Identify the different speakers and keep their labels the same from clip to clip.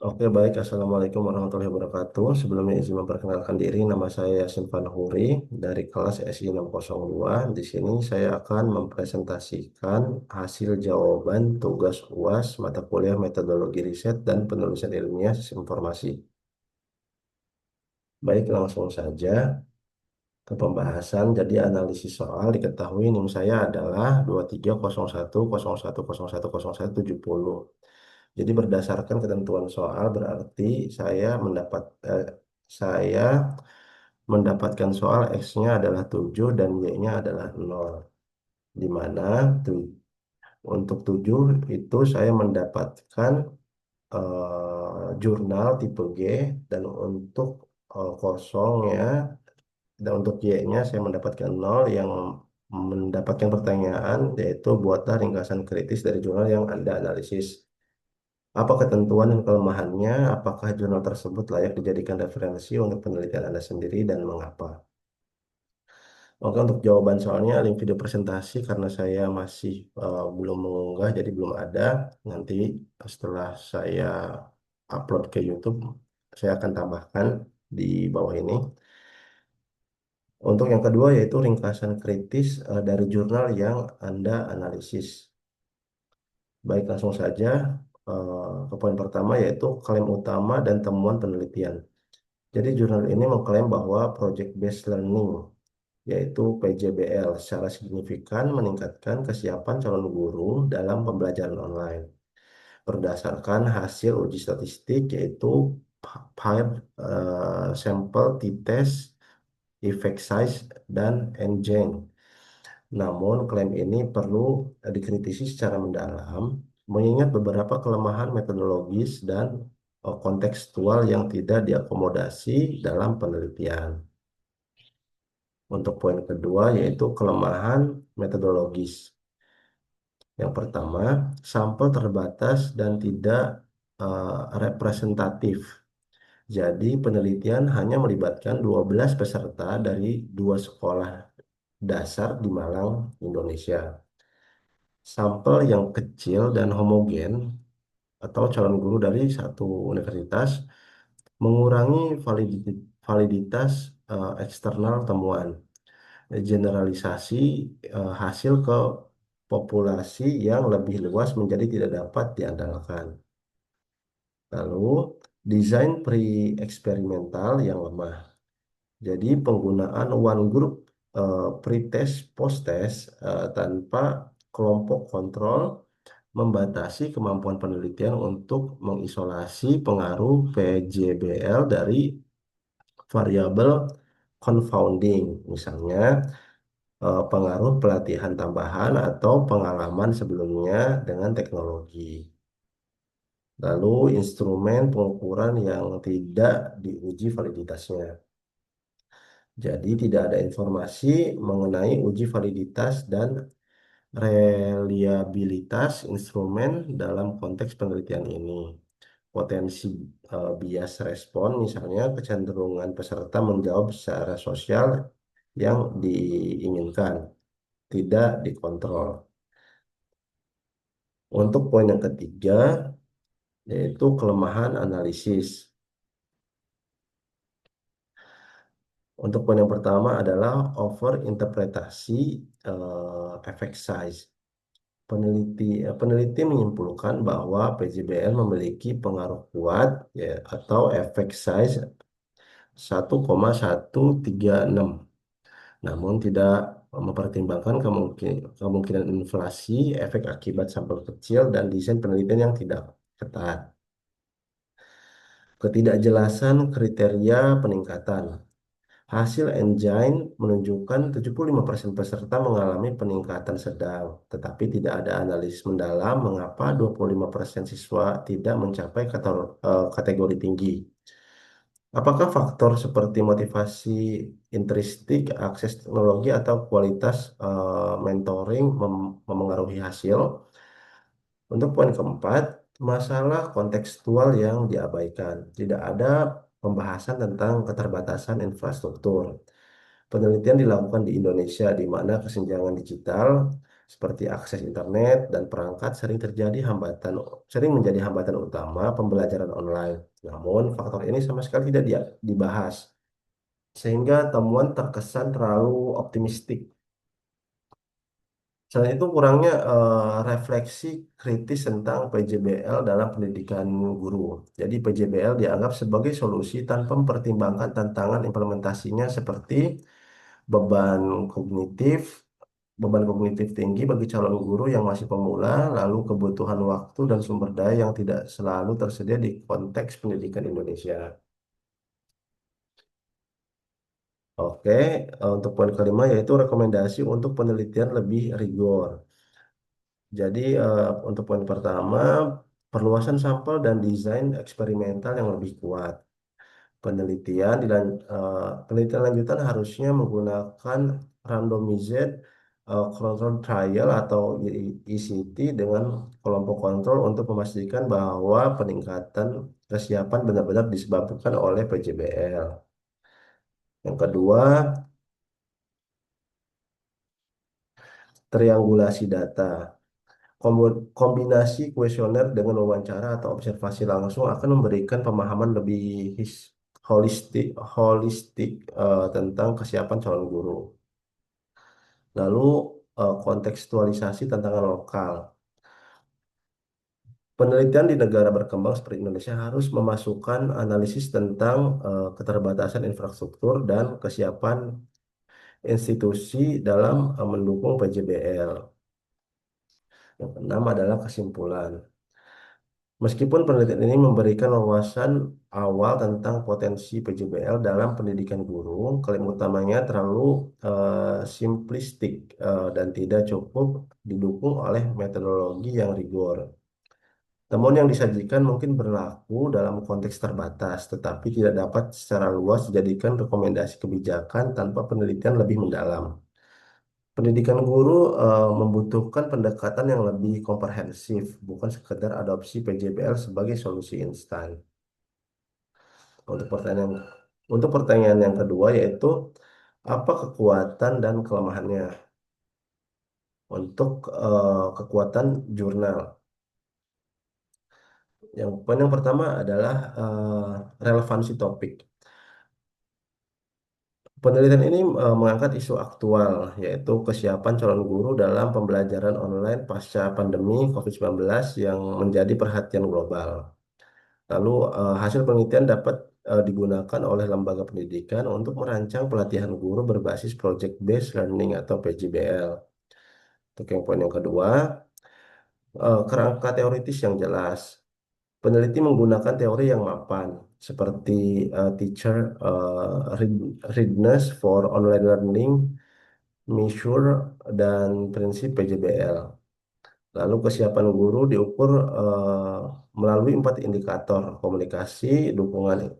Speaker 1: Oke, baik. Assalamualaikum warahmatullahi wabarakatuh. Sebelumnya izin memperkenalkan diri, nama saya Yasin Fanhuri dari kelas SI 602. Di sini saya akan mempresentasikan hasil jawaban tugas UAS mata kuliah Metodologi Riset dan Penulisan Ilmiah Sistem Informasi. Baik, langsung saja ke pembahasan. Jadi analisis soal diketahui NIM saya adalah 230101010170. Jadi berdasarkan ketentuan soal berarti saya mendapat eh, saya mendapatkan soal X-nya adalah 7 dan Y-nya adalah 0. Di mana untuk 7 itu saya mendapatkan jurnal tipe G dan untuk kosongnya dan untuk Y-nya saya mendapatkan 0 yang mendapatkan pertanyaan yaitu buatlah ringkasan kritis dari jurnal yang Anda analisis. Apa ketentuan dan kelemahannya? Apakah jurnal tersebut layak dijadikan referensi untuk penelitian Anda sendiri dan mengapa? Oke, untuk jawaban soalnya link video presentasi karena saya masih belum mengunggah, jadi belum ada. Nanti setelah saya upload ke YouTube, saya akan tambahkan di bawah ini. Untuk yang kedua yaitu ringkasan kritis dari jurnal yang Anda analisis. Baik, langsung saja ke poin pertama yaitu klaim utama dan temuan penelitian. Jadi jurnal ini mengklaim bahwa Project Based Learning, yaitu PJBL, secara signifikan meningkatkan kesiapan calon guru dalam pembelajaran online. Berdasarkan hasil uji statistik, yaitu paired sample t-test, effect size, dan engine. Namun, klaim ini perlu dikritisi secara mendalam, mengingat beberapa kelemahan metodologis dan kontekstual yang tidak diakomodasi dalam penelitian. Untuk poin kedua yaitu kelemahan metodologis. Yang pertama, sampel terbatas dan tidak representatif. Jadi penelitian hanya melibatkan 12 peserta dari dua sekolah dasar di Malang, Indonesia. Sampel yang kecil dan homogen atau calon guru dari satu universitas mengurangi validitas eksternal temuan. Generalisasi hasil ke populasi yang lebih luas menjadi tidak dapat diandalkan. Lalu, desain pre-eksperimental yang lemah. Jadi, penggunaan one group pre-test post-test tanpa kelompok kontrol membatasi kemampuan penelitian untuk mengisolasi pengaruh PJBL dari variabel confounding. Misalnya, pengaruh pelatihan tambahan atau pengalaman sebelumnya dengan teknologi. Lalu instrumen pengukuran yang tidak diuji validitasnya. Jadi tidak ada informasi mengenai uji validitas dan reliabilitas instrumen dalam konteks penelitian ini. Potensi bias respon, misalnya kecenderungan peserta menjawab secara sosial yang diinginkan, tidak dikontrol. Untuk poin yang ketiga, yaitu kelemahan analisis. Untuk poin yang pertama adalah overinterpretasi efek size. Peneliti menyimpulkan bahwa PJBL memiliki pengaruh kuat ya, atau efek size 1,136. Namun tidak mempertimbangkan kemungkinan inflasi, efek akibat sampel kecil, dan desain penelitian yang tidak ketat. Ketidakjelasan kriteria peningkatan. Hasil engine menunjukkan 75% peserta mengalami peningkatan sedang, tetapi tidak ada analisis mendalam mengapa 25% siswa tidak mencapai kategori tinggi. Apakah faktor seperti motivasi intrinsik, akses teknologi, atau kualitas mentoring memengaruhi hasil? Untuk poin keempat, masalah kontekstual yang diabaikan. Tidak ada pembahasan tentang keterbatasan infrastruktur. Penelitian dilakukan di Indonesia, di mana kesenjangan digital seperti akses internet dan perangkat sering menjadi hambatan utama pembelajaran online. Namun, faktor ini sama sekali tidak dibahas, sehingga temuan terkesan terlalu optimistik. Selain itu, kurangnya refleksi kritis tentang PJBL dalam pendidikan guru. Jadi, PJBL dianggap sebagai solusi tanpa mempertimbangkan tantangan implementasinya seperti beban kognitif, beban kognitif tinggi bagi calon guru yang masih pemula, lalu kebutuhan waktu dan sumber daya yang tidak selalu tersedia di konteks pendidikan Indonesia. Oke, untuk poin kelima yaitu rekomendasi untuk penelitian lebih rigor. Jadi untuk poin pertama, perluasan sampel dan desain eksperimental yang lebih kuat. Penelitian lanjutan harusnya menggunakan randomized control trial atau ECT dengan kelompok kontrol untuk memastikan bahwa peningkatan kesiapan benar-benar disebabkan oleh PJBL. Yang kedua, triangulasi data. Kombinasi kuesioner dengan wawancara atau observasi langsung akan memberikan pemahaman lebih holistik tentang kesiapan calon guru. Lalu kontekstualisasi tantangan lokal. Penelitian di negara berkembang seperti Indonesia harus memasukkan analisis tentang keterbatasan infrastruktur dan kesiapan institusi dalam mendukung PJBL. Yang keenam adalah kesimpulan. Meskipun penelitian ini memberikan wawasan awal tentang potensi PJBL dalam pendidikan guru, klaim utamanya terlalu simplistik dan tidak cukup didukung oleh metodologi yang rigor. Temuan yang disajikan mungkin berlaku dalam konteks terbatas, tetapi tidak dapat secara luas dijadikan rekomendasi kebijakan tanpa penelitian lebih mendalam. Pendidikan guru membutuhkan pendekatan yang lebih komprehensif, bukan sekedar adopsi PJBL sebagai solusi instan. Untuk pertanyaan untuk pertanyaan yang kedua yaitu apa kekuatan dan kelemahannya? Untuk kekuatan jurnal. Poin yang pertama adalah relevansi topik. Penelitian ini mengangkat isu aktual, yaitu kesiapan calon guru dalam pembelajaran online pasca pandemi COVID-19 yang menjadi perhatian global. Lalu, hasil penelitian dapat digunakan oleh lembaga pendidikan untuk merancang pelatihan guru berbasis Project-Based Learning atau PJBL. Untuk yang poin yang kedua, kerangka teoritis yang jelas. Peneliti menggunakan teori yang mapan, seperti teacher readiness for online learning, measure, dan prinsip PJBL. Lalu kesiapan guru diukur melalui 4 indikator: komunikasi, dukungan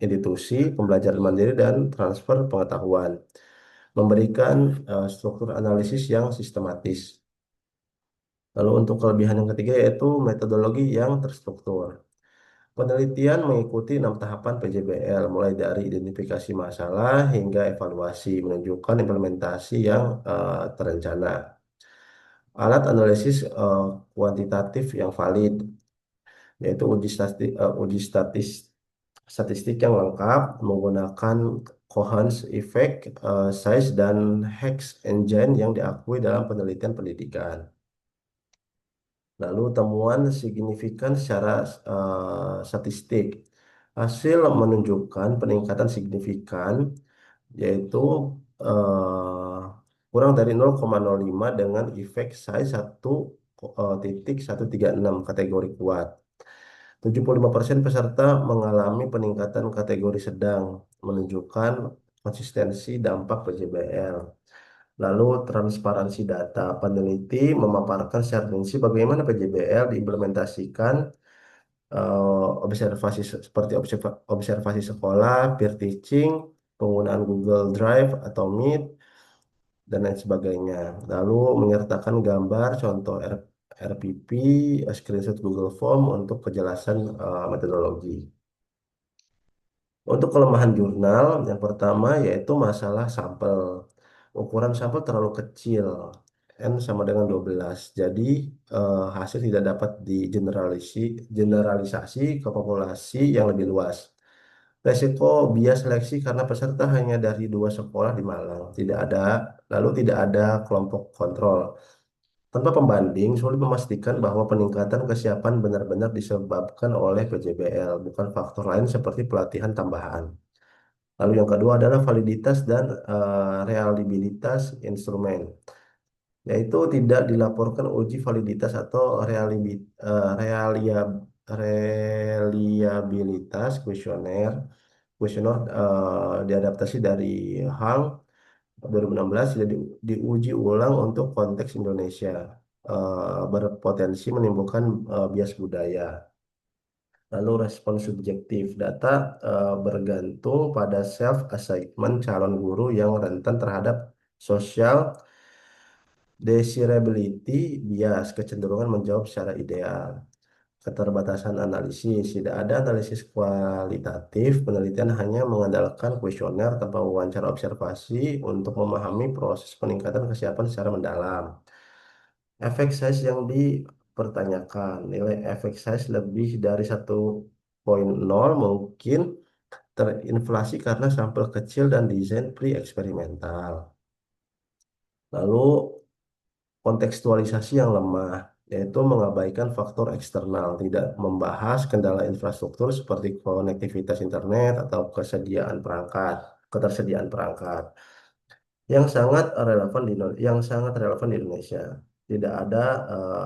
Speaker 1: institusi, pembelajaran mandiri, dan transfer pengetahuan. Memberikan struktur analisis yang sistematis. Lalu untuk kelebihan yang ketiga yaitu metodologi yang terstruktur. Penelitian mengikuti 6 tahapan PJBL, mulai dari identifikasi masalah hingga evaluasi, menunjukkan implementasi yang terencana. Alat analisis kuantitatif yang valid, yaitu statistik yang lengkap menggunakan Cohen's effect, size, dan Hex engine yang diakui dalam penelitian pendidikan. Lalu temuan signifikan secara statistik. Hasil menunjukkan peningkatan signifikan yaitu eh, kurang dari 0,05 dengan efek size 1,136 kategori kuat. 75% peserta mengalami peningkatan kategori sedang, menunjukkan konsistensi dampak PJBL. Lalu transparansi data. Peneliti memaparkan secara rinci bagaimana PJBL diimplementasikan, seperti observasi sekolah, peer teaching, penggunaan Google Drive atau Meet, dan lain sebagainya. Lalu menyertakan gambar contoh RPP, screenshot Google Form untuk kejelasan metodologi. Untuk kelemahan jurnal, yang pertama yaitu masalah sampel. Ukuran sampel terlalu kecil, N sama dengan 12. Jadi hasil tidak dapat generalisasi ke populasi yang lebih luas. Resiko bias seleksi karena peserta hanya dari dua sekolah di Malang. Lalu tidak ada kelompok kontrol. Tanpa pembanding, sulit memastikan bahwa peningkatan kesiapan benar-benar disebabkan oleh PJBL, bukan faktor lain seperti pelatihan tambahan. Lalu yang kedua adalah validitas dan reliabilitas instrumen, yaitu tidak dilaporkan uji validitas atau reliabilitas kuesioner. Kuesioner diadaptasi dari HAL 2016 tidak diuji ulang untuk konteks Indonesia, berpotensi menimbulkan bias budaya. Lalu respon subjektif data bergantung pada self assessment calon guru yang rentan terhadap social desirability bias, kecenderungan menjawab secara ideal. Keterbatasan analisis, tidak ada analisis kualitatif, penelitian hanya mengandalkan kuesioner tanpa wawancara observasi untuk memahami proses peningkatan kesiapan secara mendalam. Efek size yang dipertanyakan, nilai efek size lebih dari 1,0 mungkin terinflasi karena sampel kecil dan desain pre-eksperimental. Lalu kontekstualisasi yang lemah, yaitu mengabaikan faktor eksternal, tidak membahas kendala infrastruktur seperti konektivitas internet atau ketersediaan perangkat yang sangat relevan di Indonesia. Tidak ada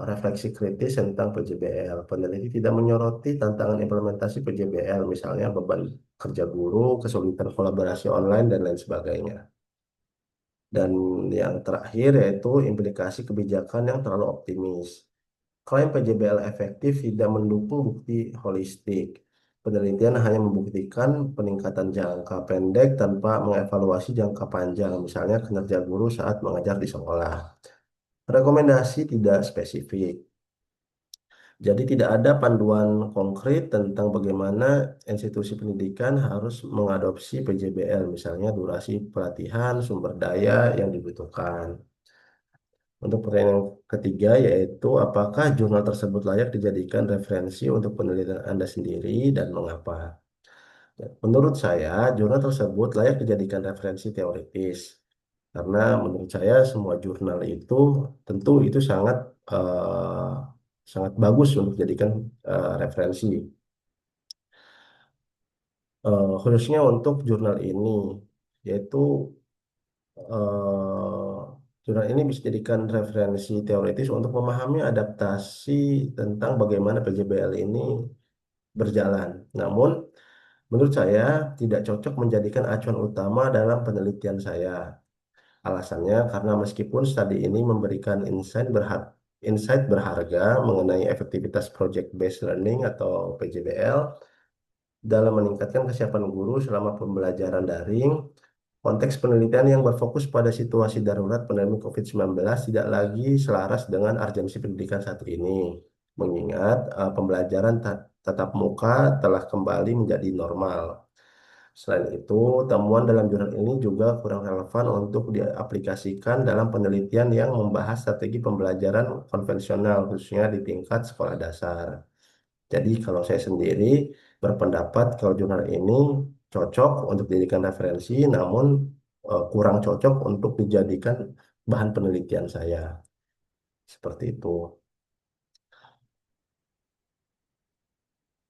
Speaker 1: refleksi kritis tentang PJBL. Peneliti tidak menyoroti tantangan implementasi PJBL, misalnya beban kerja guru, kesulitan kolaborasi online, dan lain sebagainya. Dan yang terakhir yaitu implikasi kebijakan yang terlalu optimis. Klaim PJBL efektif tidak mendukung bukti holistik. Penelitian hanya membuktikan peningkatan jangka pendek tanpa mengevaluasi jangka panjang, misalnya kinerja guru saat mengajar di sekolah. Rekomendasi tidak spesifik. Jadi tidak ada panduan konkret tentang bagaimana institusi pendidikan harus mengadopsi PJBL, misalnya durasi pelatihan, sumber daya yang dibutuhkan. Untuk pertanyaan yang ketiga yaitu apakah jurnal tersebut layak dijadikan referensi untuk penelitian Anda sendiri dan mengapa? Ya, menurut saya, jurnal tersebut layak dijadikan referensi teoritis karena menurut saya semua jurnal itu tentu itu sangat bagus untuk dijadikan referensi. Khususnya untuk jurnal ini, yaitu jurnal ini bisa dijadikan referensi teoritis untuk memahami adaptasi tentang bagaimana PJBL ini berjalan. Namun, menurut saya tidak cocok menjadikan acuan utama dalam penelitian saya. Alasannya karena meskipun studi ini memberikan insight berharga mengenai efektivitas Project Based Learning atau PJBL dalam meningkatkan kesiapan guru selama pembelajaran daring, konteks penelitian yang berfokus pada situasi darurat pandemi COVID-19 tidak lagi selaras dengan urgensi pendidikan saat ini, mengingat pembelajaran tatap muka telah kembali menjadi normal. Selain itu, temuan dalam jurnal ini juga kurang relevan untuk diaplikasikan dalam penelitian yang membahas strategi pembelajaran konvensional, khususnya di tingkat sekolah dasar. Jadi kalau saya sendiri berpendapat kalau jurnal ini cocok untuk dijadikan referensi, namun kurang cocok untuk dijadikan bahan penelitian saya. Seperti itu.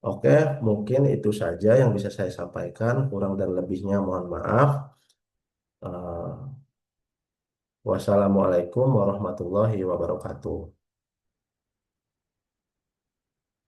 Speaker 1: Oke, mungkin itu saja yang bisa saya sampaikan. Kurang dan lebihnya mohon maaf. Eh, Wassalamualaikum warahmatullahi wabarakatuh.